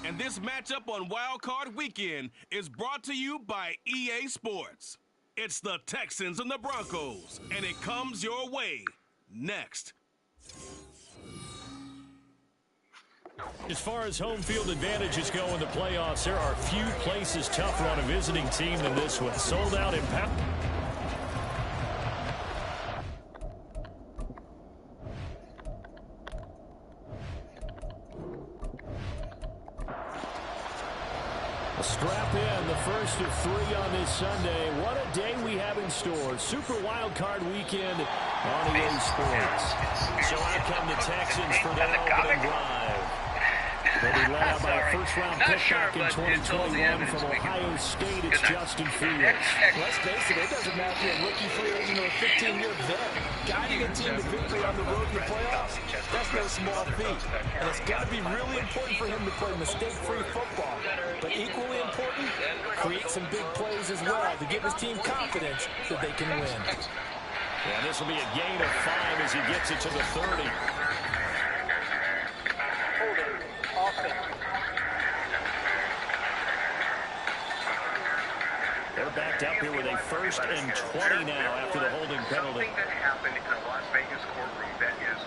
And this matchup on Wild Card Weekend is brought to you by EA Sports. It's the Texans and the Broncos, and it comes your way next. As far as home field advantages go in the playoffs, there are few places tougher on a visiting team than this one. Sold out in power. Strap in, the first of 3 on this Sunday. What a day we have in store. Super Wild Card Weekend on EA Sports. So out come the Texans for their opening drive. They'll be led out by a first-round pick back in 2021 from Ohio State. It's Justin Fields. Let's face it doesn't matter if you're a rookie free agent or a 15-year vet. Guiding a team to victory on the road in the playoffs, that's no small feat. And it's got to be really important for him to play mistake-free football. But equally important, create some big plays as well to give his team confidence that they can win. Yeah, this will be a gain of 5 as he gets it to the 30. They're backed up here with a 1st and 20 now after the holding penalty. Something that happened in a Las Vegas courtroom that is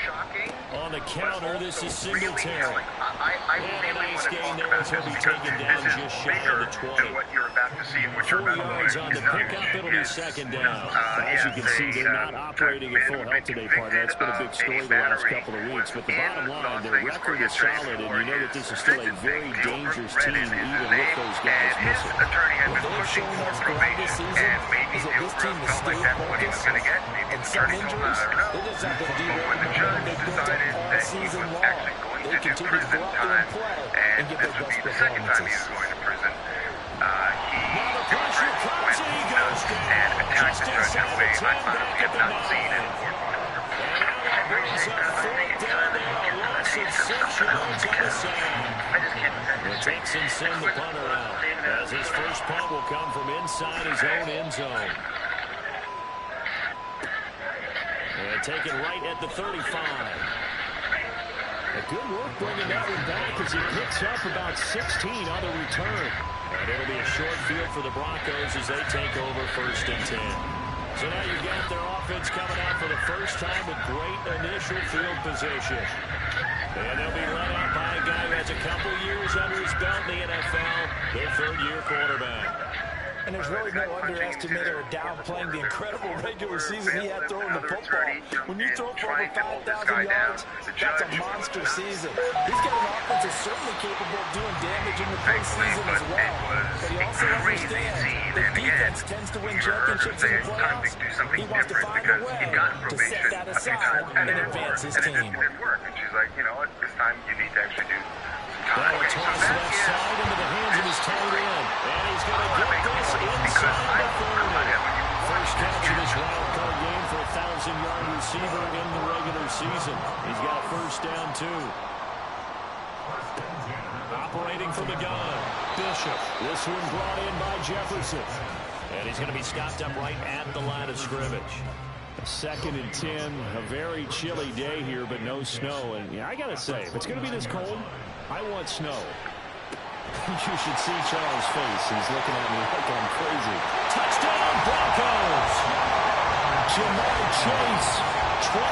shocking. On the counter, this is Singletary. I And a nice gain there as he'll be taken down just shy of the 20. What you're about to see and what 4 you're about yards to on the pickup, it'll be 2nd down. As you can see, they're not operating at full health today, partner. That's been a big story the last couple of weeks. But the bottom line, their record is solid, and you know that this is still a very dangerous team, even with those guys missing. What they've shown us throughout this season is that this team has stayed focused, and some injuries, they just have been derailed the momentum they've built up all season long. They continue to go out there and play and give their best performances. Now the pressure comes and he goes down. Just inside the 10, back at the 9. And now that brings up 4th down now. A loss of 6 yards on the side. The Texans send the punter out, as his first punt will come from inside his own end zone. And taken right at the 35. A good work bringing that one back as he picks up about 16 on the return. And it'll be a short field for the Broncos as they take over 1st and 10. So now you've got their offense coming out for the first time with great initial field position. And they'll be led out by a guy who has a couple years under his belt in the NFL, their 3rd-year quarterback. And there's really no underestimating or downplaying the incredible regular season he had throwing the football. When you throw for over 5,000 yards, that's a monster season. He's got an offense that's certainly capable of doing damage in the postseason as well. But he also understands that defense tends to win championships in the playoffs. He wants to find a way to set that aside and advance his team. And she's like, you know what, this time you need to actually do Now a toss left side into the hands of his tight end. And he's going to get this inside the 30. First catch of this wild card game for a 1,000-yard receiver in the regular season. He's got a 1st down, too. Operating from the gun, Bishop. This one brought in by Jefferson. And he's going to be stopped up right at the line of scrimmage. 2nd and 10, a very chilly day here, but no snow. And yeah, I got to say, if it's going to be this cold, I want snow. You should see Charles' face. He's looking at me like I'm crazy. Touchdown, Broncos! Jamar Chase, 29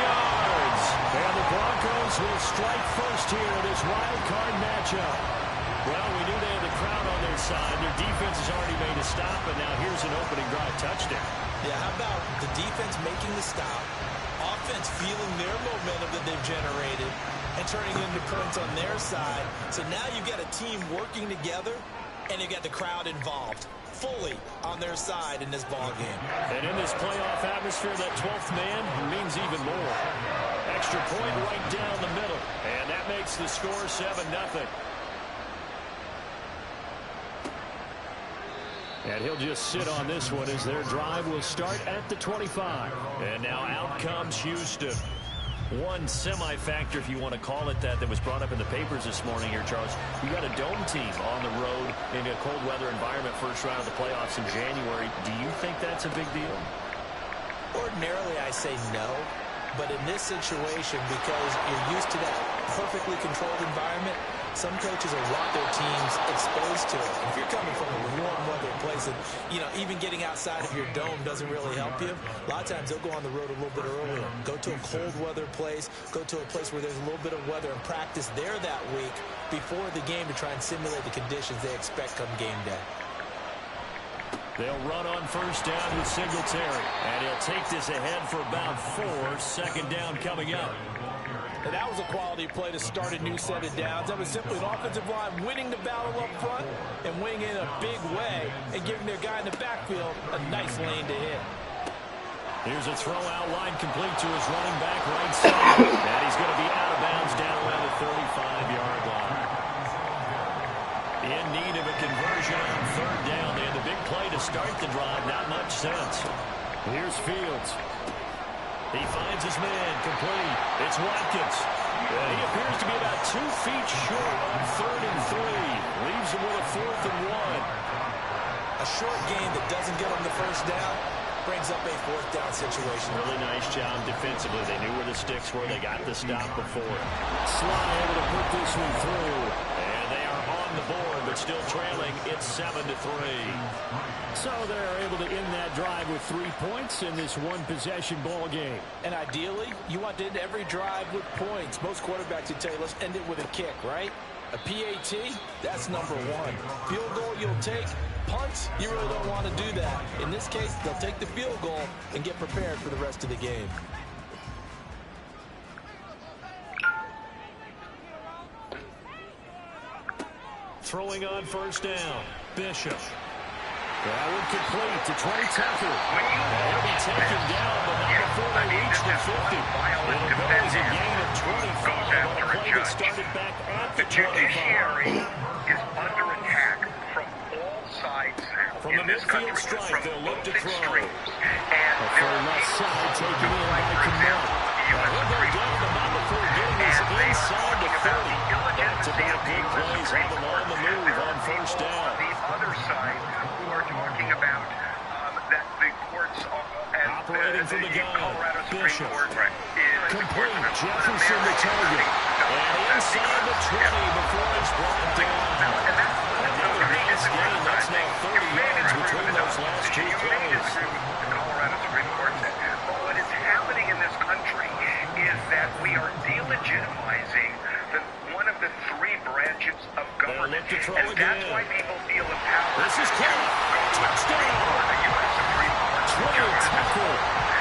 yards. And the Broncos will strike first here in this wild card matchup. Well, we knew they had the crowd on their side. Their defense has already made a stop, and now here's an opening drive touchdown. Yeah, how about the defense making the stop, offense feeling their momentum that they've generated, and turning into points on their side. So now you've got a team working together, and you've got the crowd involved fully on their side in this ballgame. And in this playoff atmosphere, that 12th man means even more. Extra point right down the middle, and that makes the score 7-0. And he'll just sit on this one as their drive will start at the 25. And now out comes Houston. One semi-factor, if you want to call it that was brought up in the papers this morning here, Charles. You got a dome team on the road in a cold weather environment, first round of the playoffs in January. Do you think that's a big deal? Ordinarily, I say no. But in this situation, because you're used to that perfectly controlled environment, some coaches will want their teams exposed to it. If you're coming from a warm weather place and, even getting outside of your dome doesn't really help you, a lot of times they'll go on the road a little bit earlier. Go to a cold weather place, go to a place where there's a little bit of weather and practice there that week before the game to try and simulate the conditions they expect come game day. They'll run on first down with Singletary, and he'll take this ahead for about 4. Second down coming up. And that was a quality play to start a new set of downs. That was simply an offensive line winning the battle up front and winning in a big way and giving their guy in the backfield a nice lane to hit. Here's a throw out line complete to his running back right side. And he's going to be out of bounds down around the 35-yard line. In need of a conversion on third down. They had the big play to start the drive. Not much sense. Here's Fields. He finds his man complete. It's Watkins. And he appears to be about 2 feet short on 3rd and 3. Leaves him with a 4th and 1. A short gain that doesn't get him the first down brings up a 4th down situation. Really nice job defensively. They knew where the sticks were. They got the stop before. Sly able to put this one through. And they are on the board, but still trailing. It's 7-3. So they're able to end that drive with 3 points in this one-possession ball game. And ideally, you want to end every drive with points. Most quarterbacks would tell you, let's end it with a kick, right? A PAT, that's number 1. Field goal you'll take. Punts, you really don't want to do that. In this case, they'll take the field goal and get prepared for the rest of the game. Throwing on first down, Bishop. That one complete to Trey Tucker. He'll be taken down, but not before they reach the 50. It'll go as a gain of 25 on a play that started back at the 25. Judiciary is under attack from all sides from the midfield stripe, they'll look to throw. And for left side taken in by Cannell. He'll go down, but not before getting us inside the 30. Back-to-back big plays have them on the move on first down. The other side, who are talking about that the courts and operating from the gun, Colorado Bishop. Supreme Court is complete. Jefferson the target. And inside the 20 before it's brought down. Another nice gain. That's now 30 yards between those last 2 plays. The Colorado Supreme Court said, well, what is happening in this country is that we are delegitimizing one of the 3 branches of government. And that's why people feel empowered. This is close. Touchdown. The U.S. Supreme Court. Trey Tucker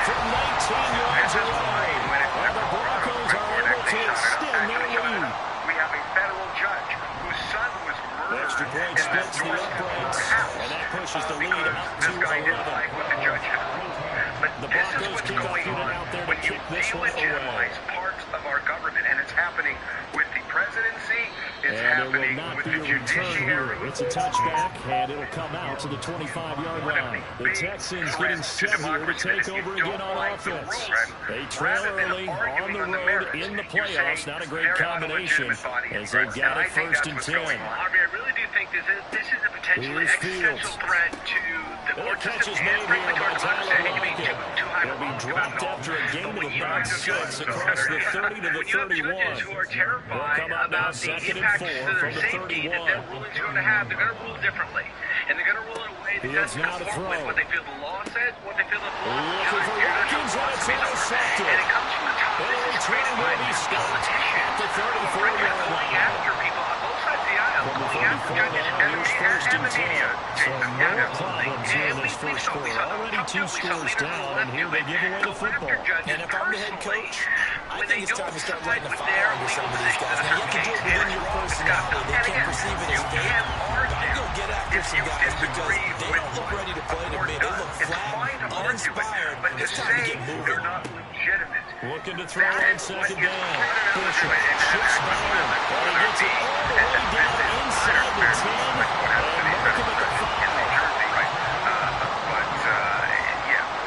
from 19 yards away. And the Broncos are able to extend their lead. We have a federal judge whose son was murdered. Extra point splits the uprights. And that pushes the lead out to 11. Like what the judge had ruled. But the this is Broncos what's kickoff going unit on out there to when you kick this one away. delegitimize parts of our government, and it's happening with the presidency. It's And there will happening not with be the a return judiciary. here. It's a touchback, and it'll come out to the 25-yard line. The Texans getting set here to take over again on offense. They trail early on the road in the playoffs. Not a great combination as they've got it 1st and 10. Harvey, I really do think this is a potentially existential threat to the court system. Catches made here by Tyler Lockett. He'll be dropped after a gain of about 6 across the 30 to the 31. Who are terrified about the impact to their safety that their ruling's going to have. They're going to rule differently. And they're going to rule in a way that doesn't conform with what they feel the law says, what they feel the law looking for Watkins, and it's intercepted. And it comes from the top. This is created by these stopped at the 34-yard line. After people on both sides of the aisle, going after judges and the media. So no problems here in this first quarter. Already 2 scores down, and here they give away the football. And if I'm the head coach, I think it's time to start letting the fire under some of these guys. Now, you have to do it within your personality. They can't perceive it as fake. I'd go get after some guys because they don't look ready to play to me. They look flat, uninspired. It's time to get moving. They're not legitimate. Looking to throw on second down. Bishop shifts back in. And he gets it all the way down inside the 10. And Malcolm at the 5.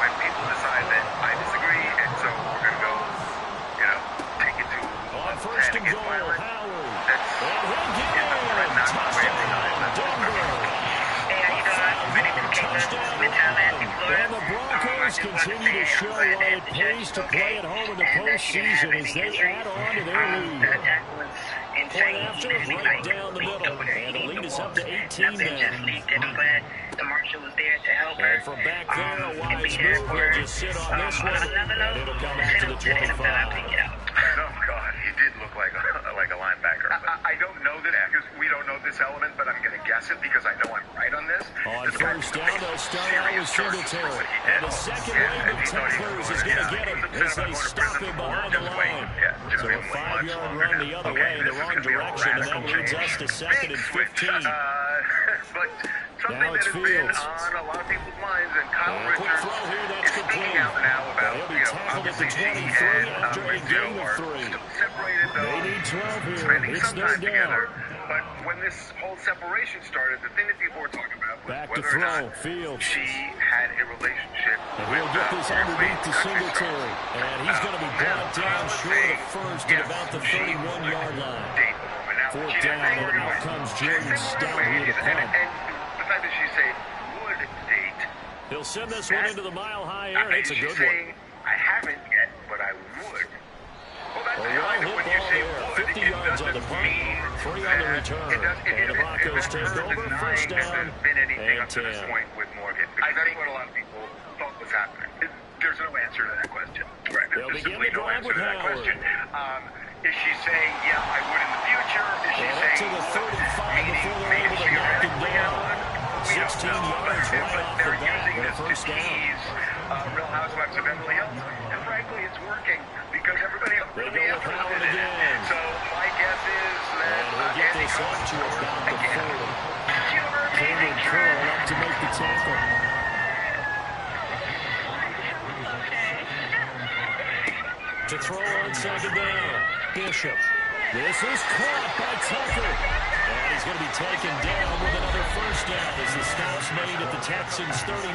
When people decide that I disagree, and so we're going to go, take it to on first and goal, Howard. And he'll get in. Touchdown, Denver. And the Broncos continue to show why it pays to play at home in the postseason as they add on to their lead. That tackle is point after, right down the middle. And the lead is up to 18 now. The marshal was there to help her. And from back there, a wise move. He'll just sit on this one, and it'll come out to the 25. Oh, God, he did look like a linebacker. I don't know this because we don't know this element, but I'm going to guess it because I know I'm right on this. On first down, they'll start out with Singletary. And the second wave of tacklers is going to get him as they stop him behind the line. So a 5-yard run the other way in the wrong direction, and that leads us to 2nd and 15. But something Now it's that has been Fields. on a lot of people's minds, and Kyle And a quick Richards throw here, that's is speaking complete. out now about, He'll be tackled at the 23 after a gain of 3. Separated though. They need 12 here. Spending It's some their time together. down. But when this whole separation started, the thing that people were talking about was Back to whether or throw, not Fields. she had a relationship And with he'll get this underneath to Singletary. And he's going to be brought down short of first at about the 31-yard line. Fourth down, and out comes Jordan Stout here to punt. And the fact that she said would date. He'll send this one into the mile-high air. It's a good one. I haven't yet, but I would. Well, that's A kind well-hit of when ball you say there. would. 50 It yards on the doesn't punt, mean 3 on the that return. it And the Broncos take over, first down, There's been anything and up to this 10. point with Morgan. I think what a lot of people thought was happening. There's no answer to that question. Right. They'll There's begin simply the no drive answer with to that Howard. question. Is she saying, yeah, I would in the future? Is she And up saying to the 35 meaning before they're able to knock him theoretically I down. would? We 16 don't know. yards right But off the they're bat using with a this to first down. tease Real Housewives of Beverly Hills. And frankly, it's working because everybody else They really go is with Howard interested in it. again. So my guess is that And we'll get this up to about the 40. Cameron Curl up to make the tackle. To throw on second down, Bishop. This is caught by Tucker. And he's going to be taken down with another first down as the stop's made at the Texans 39.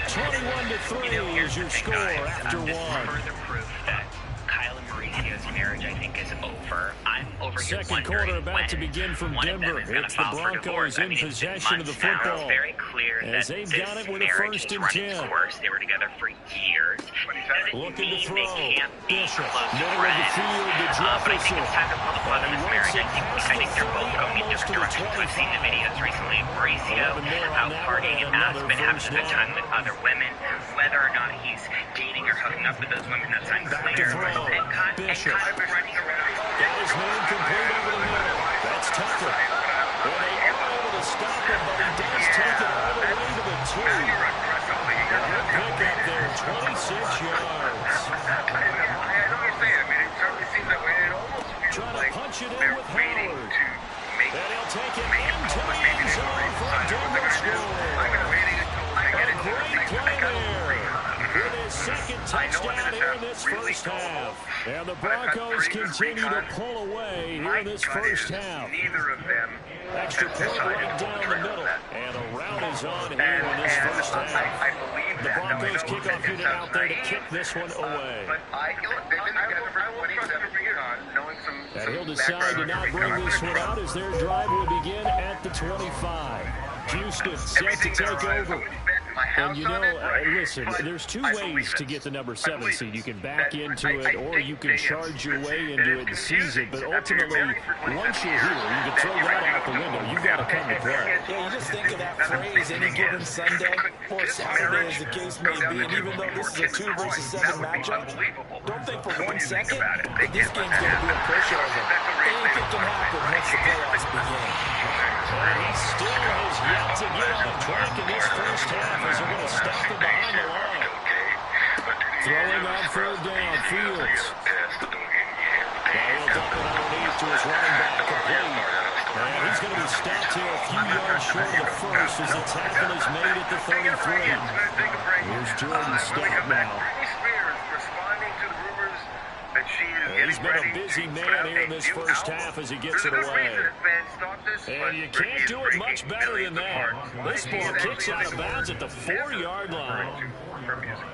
21-3 is your score after one. Further proof that Kyle and Mauricio's marriage, I think, is over. I'm over here Second wondering quarter about to when begin from one of them Denver. is gonna It's the file for Broncos divorce. I in mean, it's been possession of the months now. football. It's very clear As that they've this got it with a marriage first is and running 10. its course. They were together for years. Doesn't Looking to mean throw. they can't be Bishop, close middle of the friends. field to But I think Jefferson. it's time to pull the plug on And this he marriage. runs it I think they're both going in different directions. I've seen the videos recently of Mauricio 11 more on out that partying one, and and Matt's been having another a good first time down. with other women. Whether or not he's dating or hooking up with those women, that's Back to unclear. throw. Bishop. And running around. Got his man complete over the middle. That's Tucker. Well, they are able to stop him, but he does take it all the way to the 2. Pick up there, 26 yards. I know what you're saying. I mean, it certainly seems that way. It almost feels Trying to like punch it in they're with waiting Howard. to make And he'll take it make into call the it maybe end they've zone already for a decided what they're Denver going to do. score. I'm not waiting until I get it. Great play there. With his second I know touchdown it's here in this really first gullible, half. And the but I've had Broncos previous continue to recon. pull away here My in this gut first is half. neither of them Extra has point decided right to pull down the trigger on middle. that. And a route is on here And in this first half. I believe The that. Now, I Broncos know kickoff that it unit sounds out there to naive, kick this one away. But they've been together for 27 years, knowing some And he'll background decide to on not everything. bring I'm this gonna one trust out as their drive will begin at the 25. Houston set to everything that take arrives. I over. wouldn't bet my And house you know, on it, right? listen, But there's two I ways believe to it. get the number I 7 believe seed. You can it. back That- into I it, or think you can they charge your way it into is it this season. confusing But that they're ultimately, married for 27 once you're years, here, you can that throw you're that ready out the to window. move. You've got to come to play. Yeah, you just think of that phrase, any given Sunday or Saturday as the case may be, and even though this is a 2 versus 7 matchup, don't think for 1 second that this game's going to be a pushover. Anything can happen once the playoffs begin. And he still has yet to get on track in this first half as they're going to stop him behind the line. Throwing on third down, Fields. Now he'll dump it underneath to his running back, complete. And he's going to be stopped here a few yards short of the first as the tackle is made at the 33. Here's Jordan Stout now. He's been a busy man here in this first half as he gets it away. And you can't do it much better than that. This ball kicks out of bounds at the 4-yard line.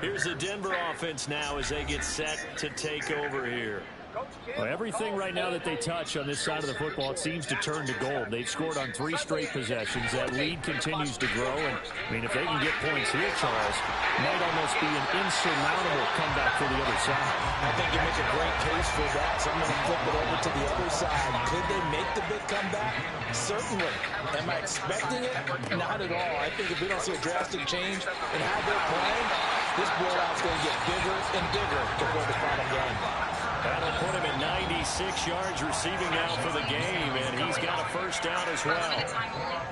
Here's the Denver offense now as they get set to take over here. Well, everything right now that they touch on this side of the football, it seems to turn to gold. They've scored on 3 straight possessions. That lead continues to grow. And, I mean, if they can get points here, Charles, it might almost be an insurmountable comeback for the other side. I think you make a great case for that. So I'm going to flip it over to the other side. Could they make the big comeback? Certainly. Am I expecting it? Not at all. I think if we don't see a drastic change in how they're playing, this blowout's going to get bigger and bigger before the final game. That'll put him at 96 yards receiving now for the game, and he's got a first down as well.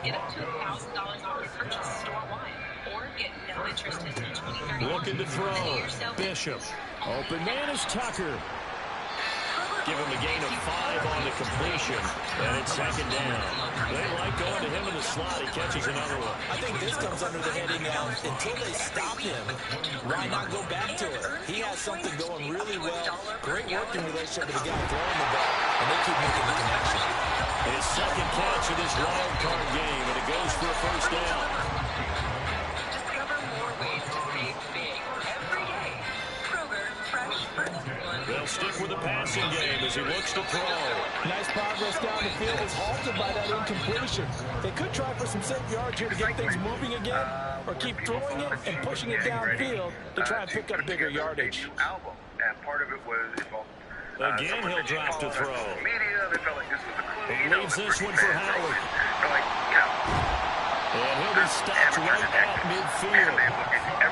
Get up to $1,000 off your purchase store-wide, or get no interest in 2030. Looking to throw. Bishop. Open man is Tucker. Give him a gain of 5 on the completion, and it's second down. They like going to him in the slot. He catches another one. I think this comes under the heading of until they stop him, why not go back to it? He has something going really well. Great working relationship with the guy throwing the ball, and they keep making the connection. His second catch in this wild card game, and it goes for a first down. Discover more ways to save big every day. Kroger, fresh fruit. They'll stick with the passing game as he looks to throw. Nice progress down the field is halted by that incompletion. They could try for some safe yards here to get things moving again, or keep throwing it and pushing it downfield to try and pick up bigger yardage. Album, and part of it was involved. Again, he'll drop to throw. Media, they felt like this was a clue. He leaves this one for Howard. And he'll be stopped right at midfield.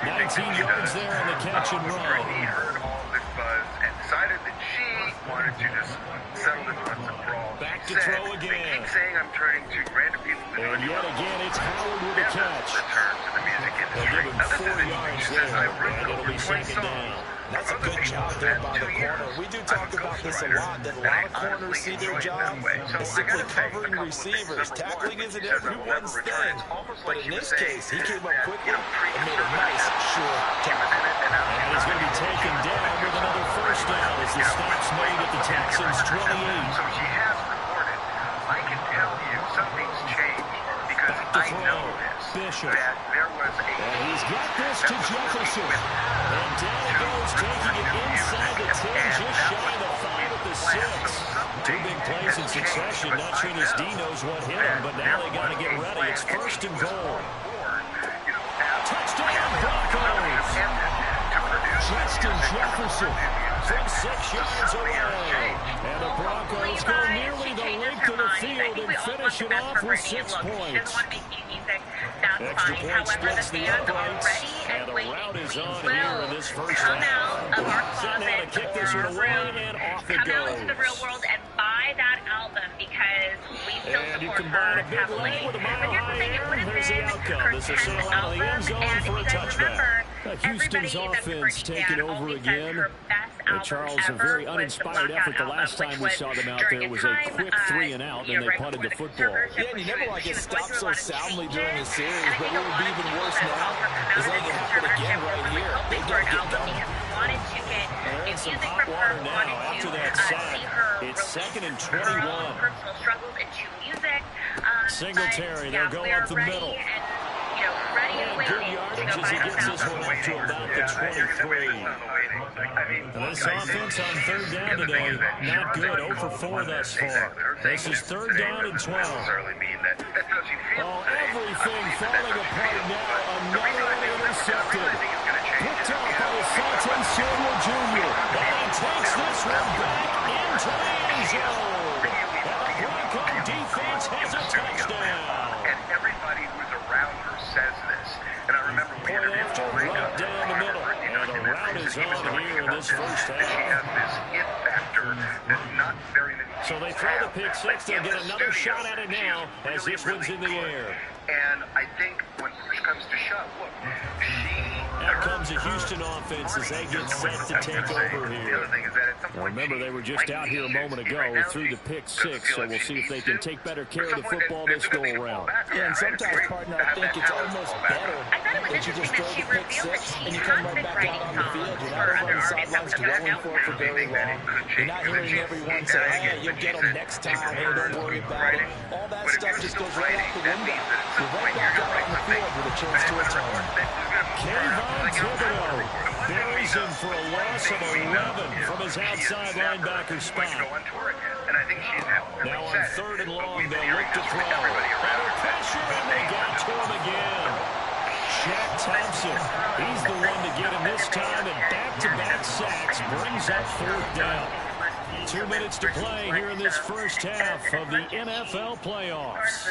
19 yards there on the catch and run. He heard all this buzz and decided that she wanted to just settle this on some brawl. Back to throw again. They keep saying I'm turning to random people. And yet again, it's Howard with a catch. Return to the music They'll give industry. him 4 yards there, and it'll be second down. That's a good job there by the corner. We do talk about this a lot, that a lot of corners see their job as simply covering receivers. Tackling isn't everyone's thing. But in this case, he came up quickly and made a nice, sure tackle. And he's going to be taken down with another first down as the stop's made at the Texans' 28. So she has reported. I can tell you something's changed because I know this. Bishop. That there was a... And he's got this to Jefferson. And down he goes, taking it inside the 10, just shy of the 5 at the 6. 2 big plays in succession. Not sure this D knows what hit him, but now they got to get ready. It's first and goal. Touchdown Broncos! Justin Jefferson from 6 yards away. And the Broncos go nearly the length of the field and finish it off with 6 points. Extra point splits the uprights, and the route is on here in this first half. Sitting down to kick this one away, and off it goes. Come out into the real world and buy that album because we still And you support combine her a big heavily. lead with a But mile here's the high thing, it would air, have there's the been outcome. her This is 10th sail out of the end album, zone and for a if you guys touchback. remember, Houston's everybody that's offense Britney taking fan over always says again. her best album Charles, a ever very was uninspired the effort. The Blackout last album, time we which saw them out during there was a a time, quick 3 and out, and they punted the football. Yeah, and you never want to get stopped so soundly during the series, but what would be even worse now is letting it happen again right here. They got to get going. Wanted to get They're in some music hot from water her, now wanted after to that see sack. her It's release second and her 21. own personal struggles into music. Singletary, they'll go we're up the ready middle. And, you know, ready and Good waiting to yardage go as he buy gets us this one up to about the 23. And this offense on third down today, not good. 0 for 4 thus far. This is third down and 12. Oh, Everything falling apart now. Another one intercepted. Picked up by Asante Samuel Jr. And he takes this one back into the end zone. And the Bronco defense has a touchdown. And everybody who's around her says this. And I remember we Point interviewed after, right down the middle. And the route is on here in this first She half. has this it factor that not very many So they throw the pick six. They'll get another shot at it now as this one's in the air. And I think when push comes to shove, look, Out comes the Houston offense as they get set to take over here. Now remember, they were just out here a moment ago through the pick six, so we'll see if they can take better care of the football this go-around. Yeah, and sometimes, partner, I think it's almost better that you just throw the pick six and you come right back out on the field. You're not over on the sidelines dwelling for it for very long. You're not hearing everyone say, hey, you'll get them next time. Hey, don't worry about it. All that stuff just goes right out the window. You're right back out on the field with a chance to atone. Kayvon Thibodeau buries him for a loss of 11 from his outside linebacker spot. Now on 3rd and long, they'll look to throw. Under pressure, and they got to him again. Shaq Thompson, he's the one to get him this time, and back-to-back sacks brings up 4th down. 2 minutes to play here in this first half of the NFL playoffs.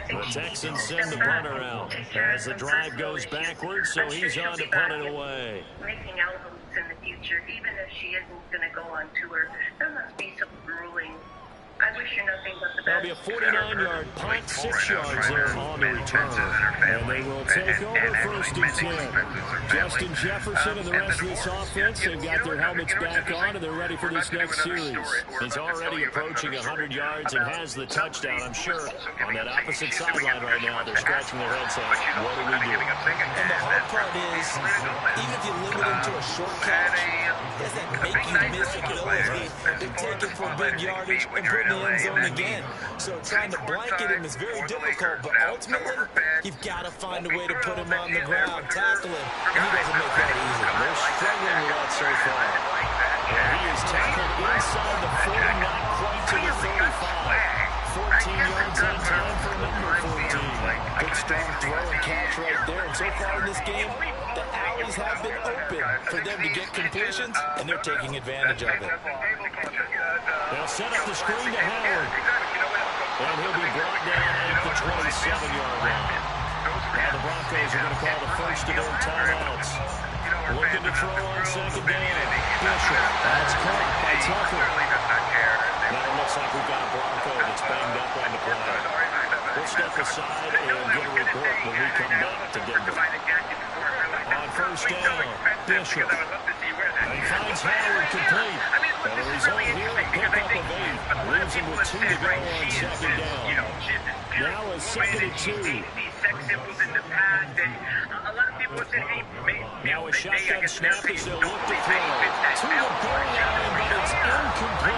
The Texans send the punter out as the drive goes backwards, so he's on to punt it away. Making albums in the future, even if she isn't going to go on tour, that must be so grueling. I wish you nothing but the best. That'll be a 49-yard punt, 6 yards there on the return. And they will take over 1st and 10. Justin Jefferson and the rest of this offense, they've got their helmets back on, and they're ready for this next series. He's already approaching 100 yards and has the touchdown. I'm sure on that opposite sideline right now, they're scratching their heads saying, what do we do? And the hard part is, even if you limit him to a short catch, does that make you miss the ability to take it for big yardage and put in the end zone again? So trying to blanket him is very difficult, but ultimately, you've got to find a way to put him on the ground, tackle him, and he doesn't make that easy. They're struggling with that so far. And he is tackled inside the 40, not quite to the 35. 14 yards on time for number 14. Good strong throw and catch right there. And so far in this game, the alleys have been open for them to get completions, and they're taking advantage of it. They'll set up the screen to Howard. And he'll be brought down at the 27-yard line. Now the Broncos are going to call the first of their timeouts. Looking to throw on 2nd down. Bishop. That's caught by Tucker. Now it looks like we've got a Bronco that's banged up on the play. We'll step aside and get a report when we come back to Denver. On 1st down, Bishop. And he finds Howard complete. And the result here, a pickup of 8. Leaves him with 2 to go on 2nd down. Now a 2nd and 2. Now a shotgun snap as they'll look to throw. To the goal line, but it's incomplete.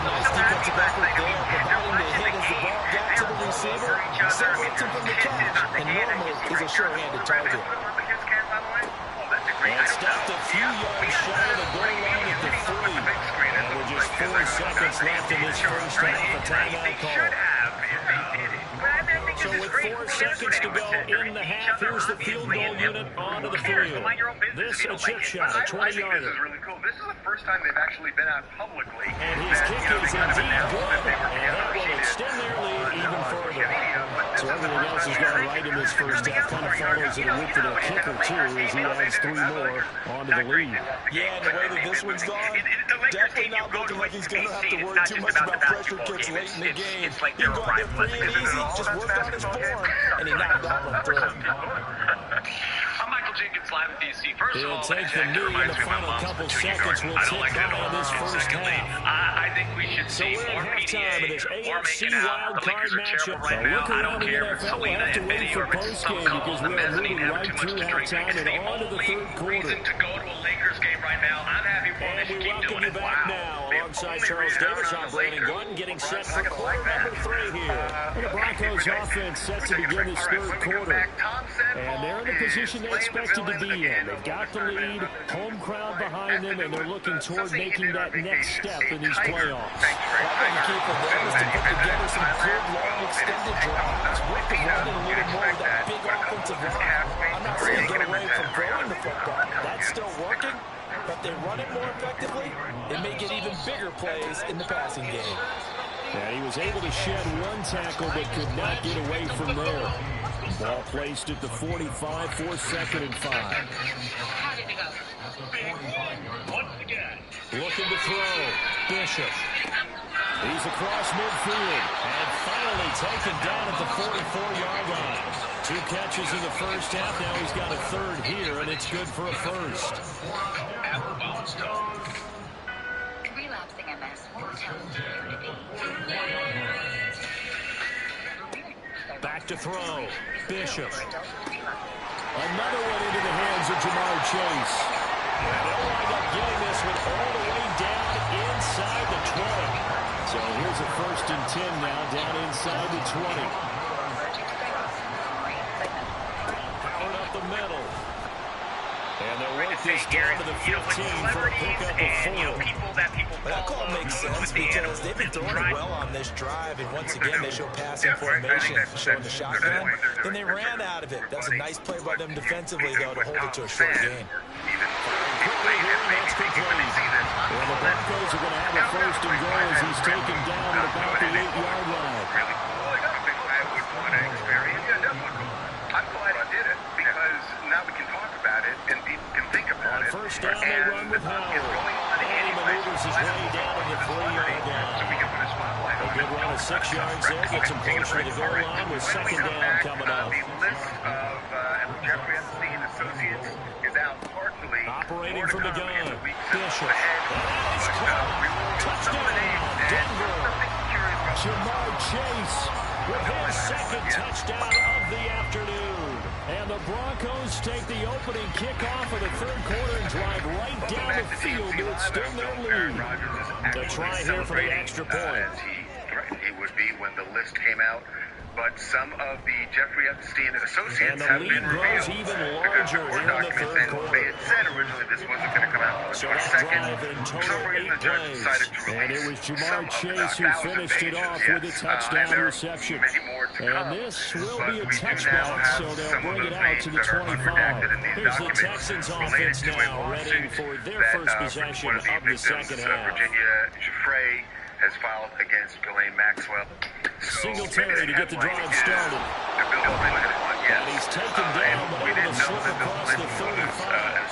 Nice defensive effort there, providing the hit as the ball got to the receiver, separates him from the catch, and normally is a sure-handed target. And stopped a few yards shy of the goal line at the 3. And with just 4 seconds left in this first half, a timeout call. So with 4 seconds to go in the half, here's the field goal unit onto the field. This a chip shot, a 20-yarder. This is the first time they've actually been out publicly. And his kick is indeed good, and that will extend their lead even further. So everything else has gone right in this first half. Kind of follows it with a kicker, too, as he adds 3 more onto the lead. Yeah, and the way that this one's gone, definitely not looking like he's going to have to worry too much about pressure kicks late in the game. He can go out there free and easy, just work on his form, and he knocked that one through. I'm Michael Jenkins, live at DC. First of He'll all, take the knee in the final couple seconds. We'll take by on this first half. I think we should see more halftime in this AFC wild card matchup. Right now. Look I around don't the care if NFL. We'll Selena have to and wait Benny for or if it's some postgame couple because on we the are moving mezzanine having right too much through to drink. halftime It's and the on to the only third quarter. reason to go to a Lakers game right now. I'm happy for And this. we Keep welcome doing you it. back Wow. now alongside Charles Davis. I'm Brandon Gordon getting set for quarter number 3 here. And the Broncos offense set to begin this third quarter. And they're in the position they expected to be in. They've got the lead, home crowd behind them, and they're looking toward making that next step in these playoffs. I think the key for them is to put together some good, long, extended drives. Work the run in a little more with that big offensive line. I'm not saying get away from throwing the football. That's still working, but they run it more effectively. They may get even bigger plays in the passing game. And he was able to shed 1 tackle but could not get away from there. Ball placed at the 45 for 2nd and 5. Looking to throw. Bishop. He's across midfield and finally taken down at the 44-yard line. 2 catches in the first half. Now he's got a 3rd here, and it's good for a first. Relapsing MS won't help immunity. Back to throw. Bishop. Another one into the hands of Jamar Chase. And they'll wind up getting this one all the way down inside the 20. So here's a 1st and 10 now down inside the 20. this down to the 15 for a pickup of 4. That call makes sense because they've been throwing it well on this drive, and once again, they show passing formation, showing the shotgun. Then they ran out of it. That's a nice play by them defensively, though, to hold it to a short gain. Quickly here, that's complete. Well, the Broncos are going to have a first and goal as he's taken down at about the 8-yard line. I would want to experience. Yeah, definitely. I'm glad I did it because now we can talk about it and people can think about it. On first down, they run with Howard. And he maneuvers his way down to the 3-yard line. So we can put a spotlight on a good run of 6 yards there. Gets him closer to the goal line with second down coming up. The list of Jeffrey Epstein Associates is out partially. Operating from the gun. Bishop. And it's caught. Touchdown, Denver. Jamar Chase with his second touchdown of the afternoon. And the Broncos take the opening kickoff of the third quarter and drive right down the field to extend their lead. The try here for the extra point. It would be when the list came out. But some of the Jeffrey Epstein Associates have been revealed. Even larger here in the third quarter. They had said originally this wasn't going to come out so for a second. For some reason, the judge plays. decided to release. And it was Jamar Chase who finished it off with a touchdown reception. And this will be a touchdown, so they'll bring it out to the 25. Here's the Texans offense now, ready for their first possession of the second half. Virginia Giuffre has filed against Ghislaine Maxwell. Singletary to get the drive started. And he's taken down, but able to slip across the 35.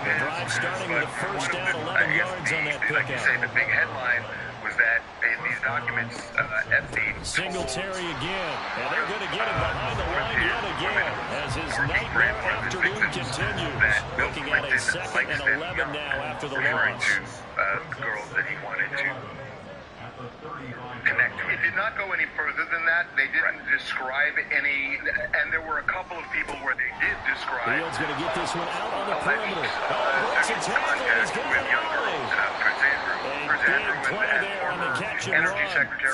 The drive starting with a first down, 11 yards on that pickup. Like you say, the big headline was that in these documents, Epstein... Singletary again, and they're going to get him behind the line yet again as his nightmare afternoon continues. Looking at a second and 11 now after the loss. The girls that he wanted to connect. It did not go any further than that. They didn't describe any, and there were a couple of people where they did describe. Fields going to get this one out on the perimeter. Breaks a tackle. He's going to get a big play there on the catch and run.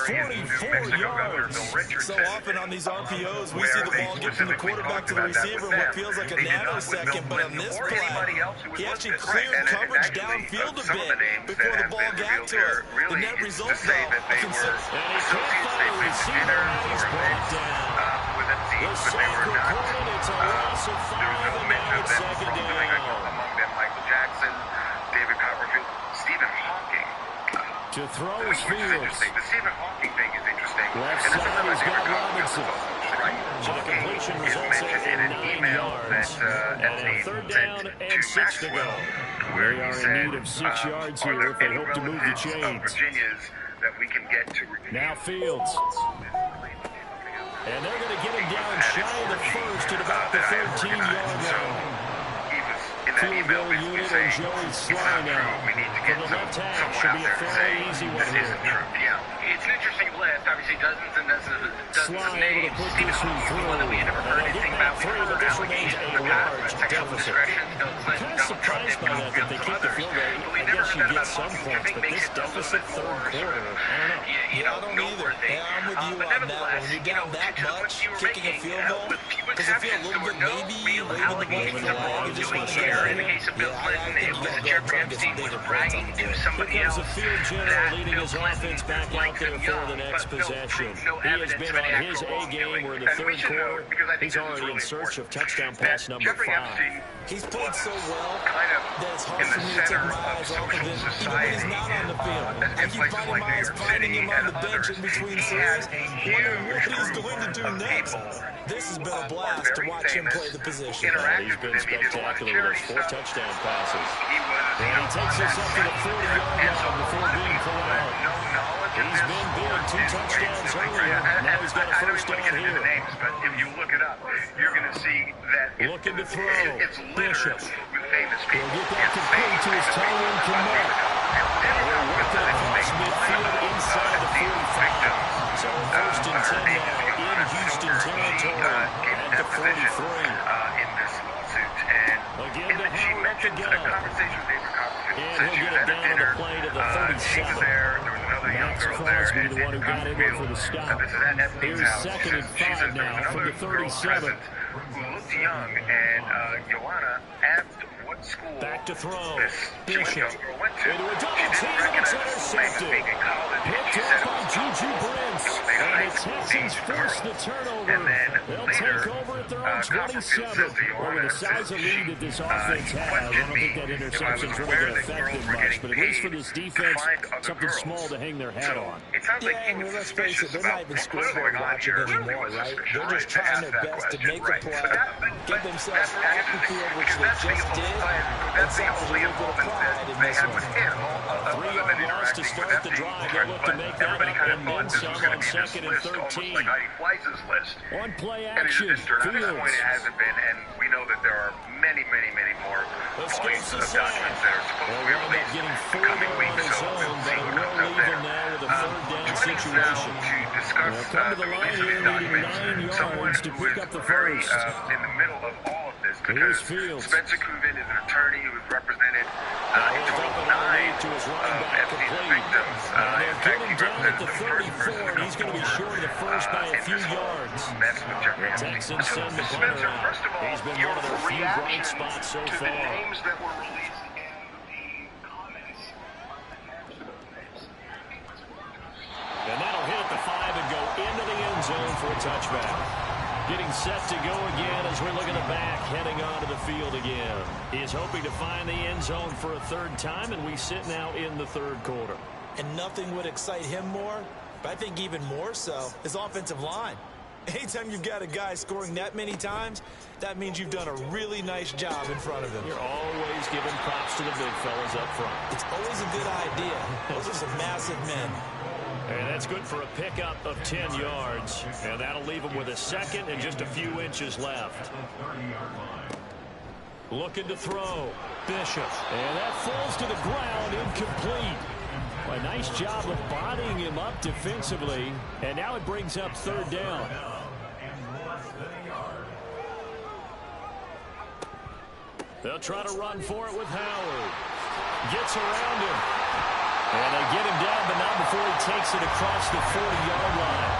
44 yards. So often on these RPOs, we see the ball get from the quarterback to the receiver in what feels like a nanosecond, but on this play, he actually cleared coverage downfield a bit before the ball got to us. The net result, though, consistent. And he can't find a receiver, and he's brought down. The sack recorded, it's a loss of 5, and now it's second down. Among them, Michael Jackson, David Copperfield, Stephen Hawking. To throw his Fields. The Stephen Hawking thing is interesting. Left side has got Robinson. So the completion results in 9 yards. And a third down and 6 to go. They are in need of 6 yards here if they hope to move the chains. That we can get to. Now Fields. And they're going to get him down shy of the first at about the 13-yard line. Field goal unit and Joey Sly now. From the left half should be a fairly easy one here. Yeah, it's an interesting list. Obviously, dozens and dozens Sly able to put this one through. And they're getting that 3, but this remains a large deficit. I'm kind of surprised by that they keep the field goal. I guess you get some points, but this deficit third quarter, I don't know. Yeah, I don't either. Yeah, I'm with you on that. When you're down that much, kicking a field goal, does it feel a little bit maybe waving the ball for the line? You just want to share. In the case of Bill Clinton, it was Jeffrey Epstein was bragging to somebody else. Here comes the field general leading his offense back out there for the next possession. He has been on his A game. We're in the third quarter. He's already in search of touchdown pass number 5. He's played so well that it's hard for me to take my eyes off of him, even when he's not on the field. I keep finding him on the bench in between series, wondering what he's going to do next. This has been a blast to watch him play the position. He's been spectacular with those 4 touchdown passes. And he takes us up to the 40-yard line before being pulled out. He's been big, 2 touchdowns earlier. Now he's got a first down here. But if you look it up, you're going to see that looking to throw. It's Bishop. With famous people. He'll get that complete to his Tyrone Kmet. They're working across midfield inside the 45. So first and 10 now in Houston territory at the 43. In this lawsuit. And again to Howard again. A conversation with David Copperfield. And he'll get it down on the play to the 37. Max Crosby, the one who got in there for the stop. Here's second and 5 now from the 37. Who looked young, and Joanna asked what school Back to throw. this Jewish young Bishop. girl went to. Into a double She didn't team, and recognize it's the school name as intercepted. being in college. Picked She off said it by was Juju a Prince. it was a And high the school Texans age force girl. the turnover. And then They'll later, take over at their own Copperfield 27. says to Well, with the size of lead that this offense has, I don't think that interception's really going to affect it much. But at least for this defense, something small to hang their hat on. It sounds like Yeah, he was let's face it, suspicious they're about not even clearly scoreboard going on watching here. Clearly anymore, was right? suspicious. They're just To trying ask their that best to question, make a right. play, But get themselves that's off the field, which they that's the just only did, time- and that's the salvage a only little bit of involvement pride that in they this had one. with him. Three-yard loss to start the drive. They'll look to make that up and then some on second and 13. Like Heidi Fleiss's list. On play And it just action, didn't turn out. At this Fields. point, it hasn't been, and we know that there are many, many, many more points of documents that are supposed to be They'll wind up released getting in four coming on weeks. his So own, we'll but see it what will comes up leave him there. now with a third down Joining us now situation. to discuss They'll come to the the line release of here these needing documents, 9 someone yards to who pick is up the very first. in the middle of all of this Here's because Fields. Spencer Kuvin is an attorney who has represented a He's total up of and 9 underneath to his running back Epstein complete. victims. And In they'll fact, get he him down at represented the the first 34, person and he's going to be short of the first by a in few this whole yards. mess with Jeffrey The Epstein. Texans So, send the punter Spencer, out. first of all, He's been your one of their few bright reaction spots so to the far. names that were released in the comments. And that'll hit at the 5 and go into the end zone for a touchback. Getting set to go again as we're looking at the back, heading onto the field again. He is hoping to find the end zone for a third time, and we sit now in the third quarter. And nothing would excite him more, but I think even more so, his offensive line. Anytime you've got a guy scoring that many times, that means you've done a really nice job in front of him. You're always giving props to the big fellas up front. It's always a good idea. Those are some massive men. And that's good for a pickup of 10 yards. And that'll leave him with a second and just a few inches left. Looking to throw. Bishop. And that falls to the ground, incomplete. Well, a nice job of bodying him up defensively. And now it brings up third down. They'll try to run for it with Howard. Gets around him. And they get him down, but not before he takes it across the 40-yard line.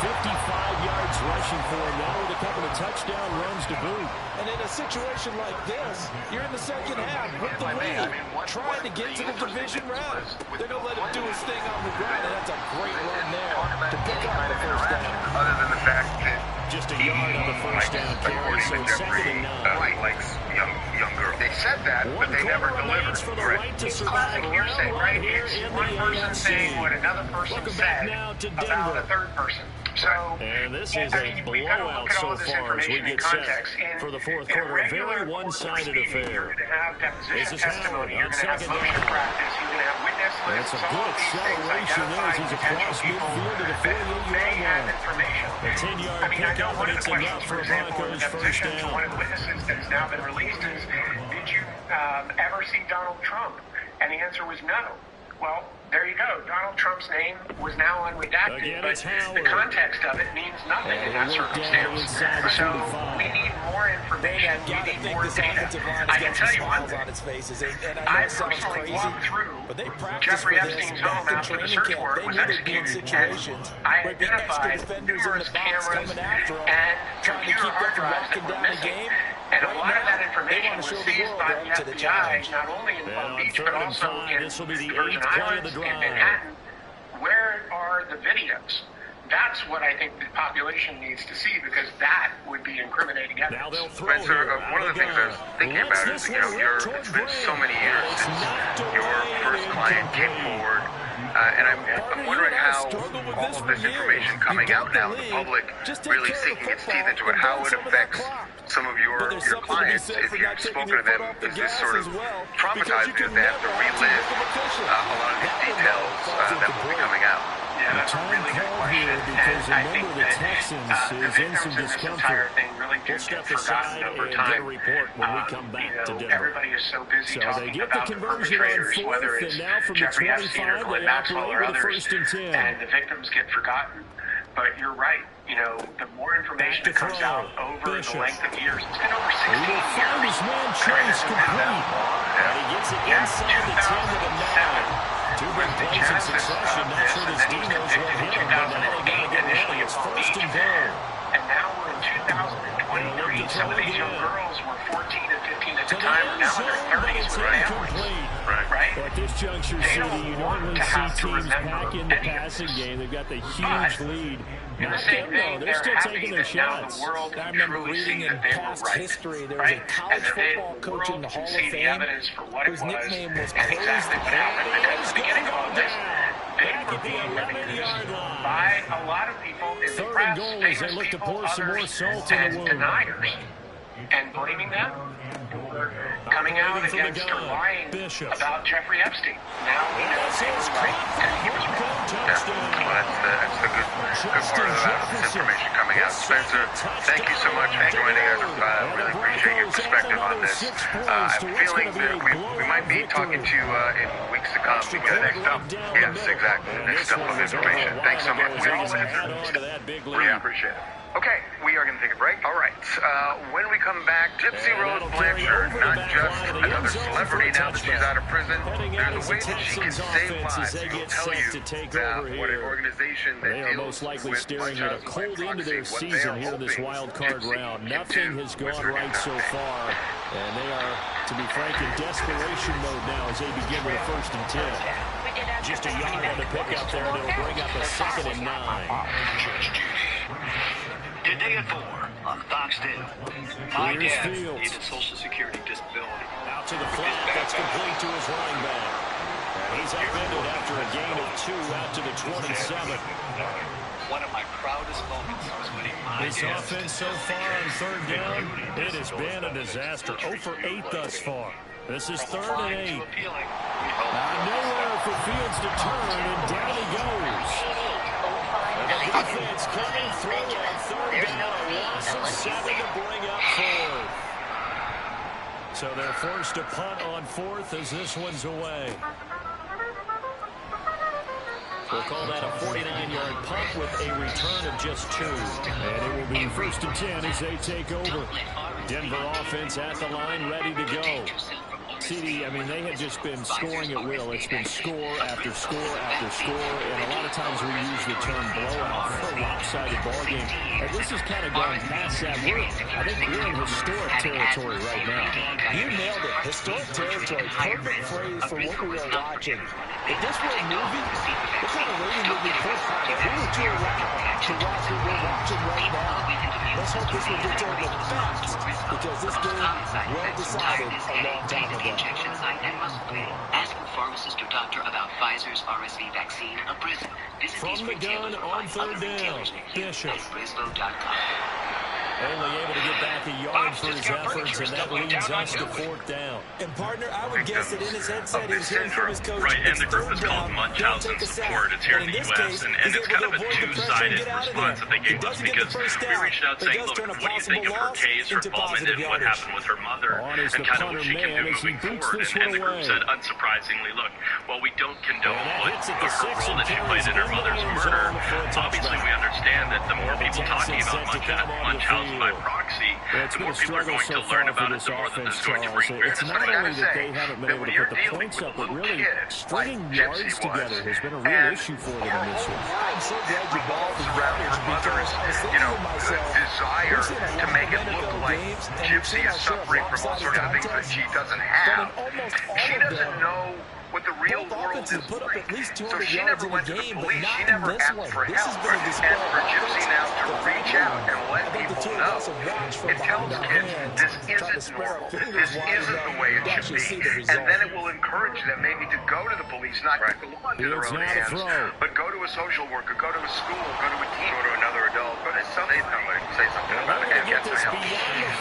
55 yards rushing for him now with a couple of touchdown runs to boot. And in a situation like this, you're in the second half with the lead, trying to get to the division round. They're going to let him do his thing on the ground, and that's a great run there to pick up the first down. Other than the fact that just a yard on the first down carry, so second and 9. Likes young girl. They said that, but they never delivered. For the right to survive Classic hearsay, right? here It's in one the person saying what AFC. another person Welcome back said now to about Denver. a third person. So, And this is I a mean, we gotta blowout look at so all this far as we information in get set context. And for the fourth in a quarter. A regular very court one-sided proceeding, affair. You're going to have deposition This is testimony. Howard You're on going to have second motion down. practice. You're going to have witness lists. That's a all good of these things acceleration there as he's identifying across potential people midfield to the that 48-yard may have line. information. A 10-yard I mean, I know pickup, one and of it's the questions, enough for for a example, in Broncos the first deposition to down. one of the witnesses that has now been released is, did you ever see Donald Trump? And the answer was no. Well, there you go. Donald Trump's name was now unredacted, Again, but it's Howard. the context of it means nothing in that circumstance. So we need more information. We Got to need think more this data. offensive line I has can got tell some you one smiles thing. on its faces, and I know I it sounds personally crazy, walked through but they practiced Jeffrey for this Epstein's back home in after the training search camp. warrant They was knew there'd be in executed, situations and I where the extra identified defenders in numerous the box cameras coming after them, and trying to computer keep hard them from drives that locking were down the missing. game. And a Right lot of now, that information they want was to show the seized world by they're the up to the FBI, challenge. not only in And Palm on Beach, third but and also 5, in this will be the Virgin 8th play of Islands, the in drive. Manhattan. Where are the videos? That's what I think the population needs to see, because that would be incriminating evidence. Now they'll throw Spencer, here. one of the things I was thinking about is, it's been so many years since your first client came forward, and I'm wondering how all of this information coming out now, the public really sinking its teeth into it, how it affects some of your clients. If you've spoken to them, is this sort of traumatizing because they have to relive a lot of these details that will be coming out? Yeah, that's a really good question. Because a And I number think of the that Texans the is in victims some in this discomfort. entire thing really do We'll get step forgotten aside over and time. get a report when we come back to Denver. Everybody is so busy So talking they get the about the conversion on perpetrators, fourth, whether and it's now from the Jeffrey Epstein or 25, Glenn they Maxwell operate or with a others, first and 10. and the victims get forgotten. But you're right. You know, the more information that comes out over the length of years, it's been over 16 He will find his man Chase complete. And he gets it inside the 10 to the 9. Two big plays in succession. Not sure this D knows what hit him, but now they got to get ready. It's first and goal. And now we're in 2023. Some of these young girls were 14 and 15 at the time, now in their 30s with families. Right? At this juncture, City, you normally see teams pack in the passing game. They've got the huge lead. In the same vein, they're still happy taking their that now shots. the world I can remember truly reading see in that they were past right. history, there was Right? a college And that the football coach in world the can Hall see of the Fame evidence for what it whose was nickname was and exactly what happened. And at the beginning of all this, they were being accused by a lot of people in the press, famous look to people, pour some more others, salt in the and wound. deniers, and blaming them, coming out against or lying Bishop. about Jeffrey Epstein. Now he knows he was right and he was wrong. Well, that's the good part of this information coming out. Spencer, thank you so much for joining us. Really appreciate your perspective on this. I'm feeling that we might be talking to you in weeks to come. We got next up. Yes, exactly. Next up of information. Thanks so much. We all answered. Yeah, appreciate it. Okay, we are going to take a break. All right. When we come back, Gypsy Rose Blanchard, not just another celebrity now that she's out of prison. There's a way that she can save lives. She'll tell you about what an organization that they are most likely staring at a cold end to their season here in this wild card round. Nothing has gone right so far, and they are, to be frank, in desperation mode now as they begin with a 1st and 10. Just a yard on the pickup there, and it'll bring up a 2nd and 9. Today at 4 on Fox 2. My dad needed Social Security disability. Out to the flat, that's complete to his running back. And he's upended after a gain of 2 out to the 27. One of my proudest moments was winning my His offense so far on 3rd down, it has been a disaster. 0 for 8 thus far. This is 3rd and 8. Nowhere for Fields to turn, and down he goes. The defense coming through on 3rd down. A loss of 7 to bring up 4th. So they're forced to punt on 4th as this one's away. We'll call that a 49-yard punt with a return of just 2. And it will be 1st and 10 as they take over. Denver offense at the line, ready to go. CD, I mean, they have just been scoring at will. It's been score after score after score, and a lot of times we use the term blowout for a lopsided ball game. And this has kind of gone past that. I think we're in historic territory right now. You nailed it. Historic territory. Perfect phrase for what we are watching. If this were a movie, what kind of rating would we put on it? Who would you allow to watch what we're watching right now? Let's hope this will get over fast, because this game well decided a long time ago. Ask a pharmacist or doctor about Pfizer's RSV vaccine in a prison. Visit From the gun on 3rd down, Bishop. Only able to get back a yard for his efforts, and that leads us to 4th down. And partner, I would guess that in his headset he was hearing from his coach. Right, and the group is called Munchausen Support. It's here in the U.S., and it's kind of a two-sided response that they gave us, because we reached out saying, look, what do you think of her case, her involvement in what happened with her mother, and kind of what she can do moving forward? And the group said, unsurprisingly, look, while we don't condone her role that she played in her mother's murder, obviously we understand that the more people talking about Munchausen by proxy, the more people are going to learn about it, the more that this is going to bring awareness. It's not only that they haven't been able to put the points up, but really stringing yards together has been a real issue for them in this one. I'm so glad you brought the surrounding her mother's, desire to make it look like Gypsy is suffering from all sorts of things that she doesn't have. She doesn't know what the real world is like. So she never went to the police. She never asked for help. And for Gypsy now to reach out and let people know, it tells kids this isn't normal. This isn't the way it should be. And then it will encourage them maybe to go to the police, not to belong to their own hands, but go to a social worker, go to a school, go to a team, go to another adult, go to somebody, say something about it and get some help.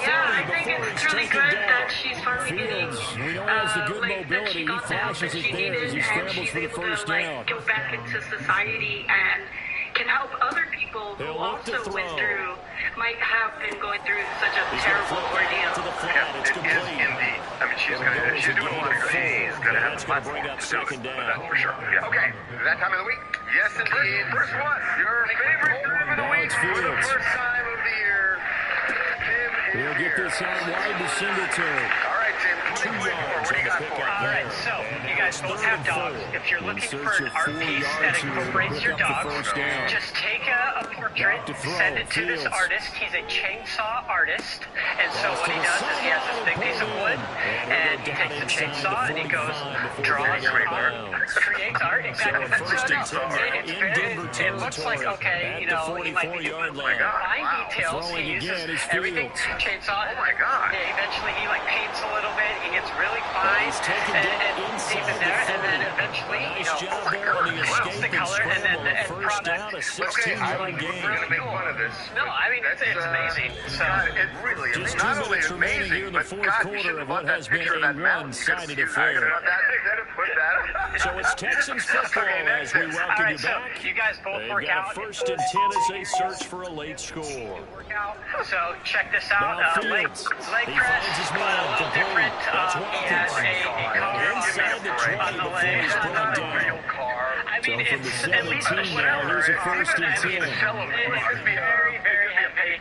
Yeah, I think it's really good that she's finally getting we know he has the good mobility. He flashes it there as he scrambles for the 1st down. Go back into society and can help other people who also went through, might have been going through such a terrible ordeal. Yeah, it is indeed. I mean, she's doing a lot of good. She's going to have a platform to do it, that's for sure. Yeah. Okay, that time of the week? Yes, indeed. First one, your favorite time of the week for the first time of the year. Tim We'll get this out wide to Singletary. All right, Tim, what do you got for us? All right, so you guys both have dogs. If you're looking for an art piece that incorporates your dog, just take a portrait, send it to this artist. He's a chainsaw artist, and so what he does is he has this big piece of wood, and he takes the chainsaw and he goes, draws creates art. Exactly. It looks like, okay, you know, he might be doing fine details. He uses everything chainsaw. Oh my God. Eventually he like paints a little bit. He gets really fine and deep in there, and then eventually, you know, flips the color and then the end product. Okay, I like really make fun of this. No, I mean it's amazing. So it really is not only amazing, but God, you should have bought that picture of that mountain. One-sided affair. So it's Texans football as we welcome you back. You guys both They've work got out. a 1st and 10 as they search for a late score. So check this out. Leg press, a little different. He has a color on the leg. I mean, it's at least whatever. Here's a 1st and 10. It's very, very heavy.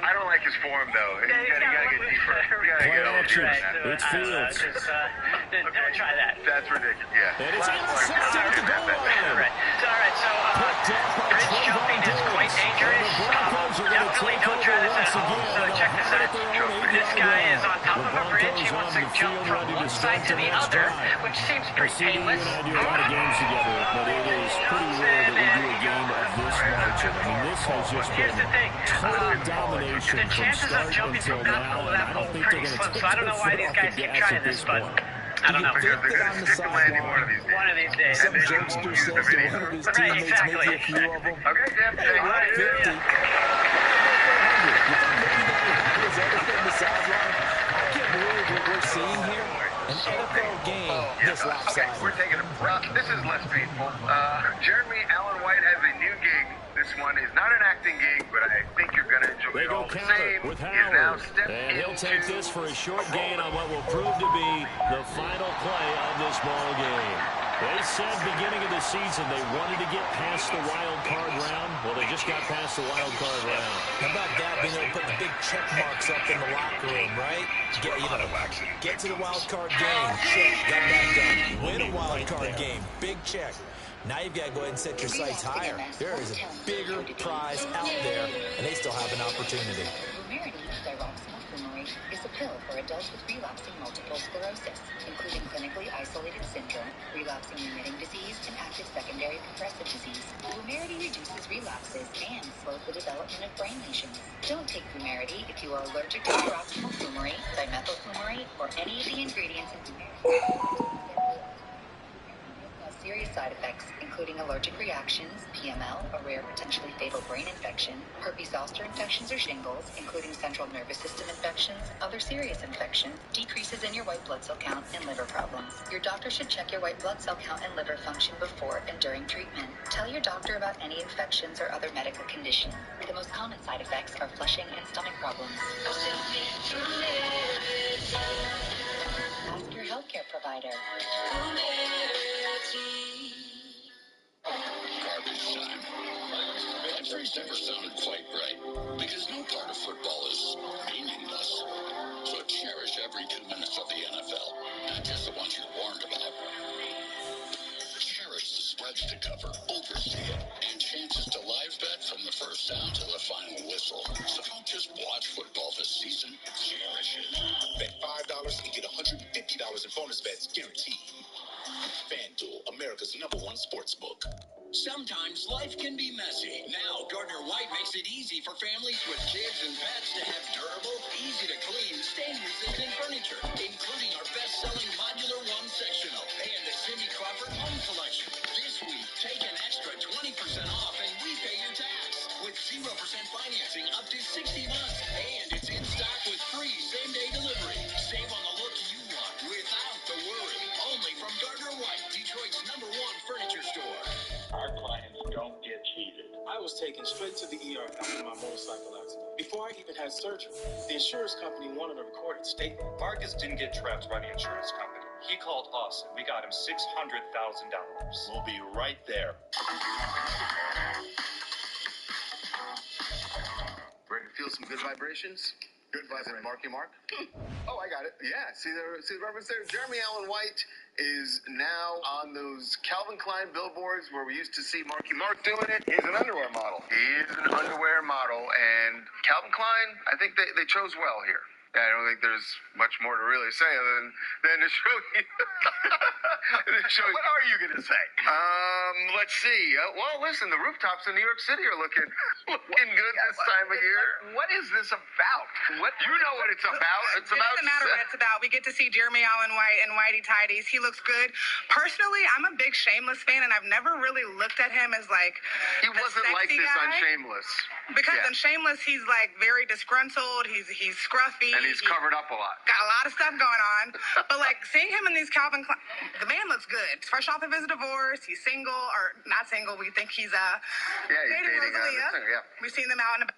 I don't like his form, though. You gotta get deeper. You gotta get action. over It's Fields. Don't try that. That's ridiculous. Yeah. That is intercepted at the goal line. All right, so bridge jumping is quite dangerous. Definitely don't try this at home. So check this out. This guy is on top of a bridge. He wants to jump from one side to the other, which seems pretty painless. We do a lot of games together, but it is pretty rare that we do a game of this margin. I mean, this has just been total domination the chances of jumping from that pole to that pole are pretty slim, so I don't know why these guys keep trying this, but I don't know. Because they're going to stick the landing one of these days. Some jokester says to one of his teammates, maybe a few of them. Okay, Jeff. 50. I can't believe what we're seeing here. An NFL game this lopsided. Okay, we're taking a breath. This is less painful. Jeremy Allen White has a new gig. This one is not an acting gig, but I think you're going to enjoy They it go all the counter same. with He is now Howard. stepped And he'll into... take this for a short gain on what will prove to be the final play of this ball game. They said beginning of the season they wanted to get past the wild card round. Well, they just got past the wild card round. How about that, being able to put the big check marks up in the locker room, right? Get to the wild card game. Check. Got that done. Win a wild card game. Big check. Now you've got to go ahead and set your sights higher. There is a bigger prize out there, and they still have an opportunity. Vumerity diroximel fumarate is a pill for adults with relapsing multiple sclerosis, including clinically isolated syndrome, relapsing remitting disease, and active secondary progressive disease. Vumerity reduces relapses and slows the development of brain lesions. Don't take Vumerity if you are allergic to diroximel fumarate, dimethylfumarate, or any of the ingredients in Vumerity. Serious side effects, including allergic reactions, PML, a rare potentially fatal brain infection, herpes zoster infections or shingles, including central nervous system infections, other serious infections, decreases in your white blood cell count, and liver problems. Your doctor should check your white blood cell count and liver function before and during treatment. Tell your doctor about any infections or other medical conditions. The most common side effects are flushing and stomach problems. Ask your healthcare provider. Garbage time. At first never sounded quite right, because no part of football is meaningless. So cherish every 2 minutes of the NFL, not just the ones you're warned about. Cherish the spreads to cover, oversee it, and chances to live bet from the first down to the final whistle. So don't just watch football this season, cherish it. Bet $5 and get $150 in bonus bets guaranteed. FanDuel, America's #1 sportsbook. Sometimes life can be messy. Now, Gardner White makes it easy for families with kids and pets to have durable, easy-to-clean, stain-resistant furniture, including our best-selling modular one-sectional and the Cindy Crawford home collection. This week, take an extra 20% off and we pay your tax with 0% financing up to 60 months. And it's in stock with free same-day delivery. Save on the look you want without the worry. Only from Gardner White, Detroit's #1 furniture store. Our clients don't get cheated. I was taken straight to the ER after my motorcycle accident. Before I even had surgery, the insurance company wanted a recorded statement. Marcus didn't get trapped by the insurance company. He called us, and we got him $600,000. We'll be right there. Ready to feel some good vibrations? Good visit, Marky Mark. Oh, I got it. Yeah, see the reference there? Jeremy Allen White is now on those Calvin Klein billboards where we used to see Marky Mark doing it. He's an underwear model. He is an underwear model, and Calvin Klein, I think they chose well here. I don't think there's much more to really say other than to show you. What are you going to say? Let's see. Well, listen, the rooftops in New York City are looking good this time of year. What is this about? What you know what it's about? It's about. It doesn't matter what it's about. We get to see Jeremy Allen White and Whitey Tidies. He looks good. Personally, I'm a big Shameless fan, and I've never really looked at him as like he wasn't like this on Shameless. Because in Shameless, he's like very disgruntled. He's scruffy. And he's covered up a lot. Got a lot of stuff going on. But like seeing him in these Calvin Klein, the man looks good. Fresh off of his divorce, he's single or not single. We think he's he's dating Rosalia. Yeah. We've seen them out and about.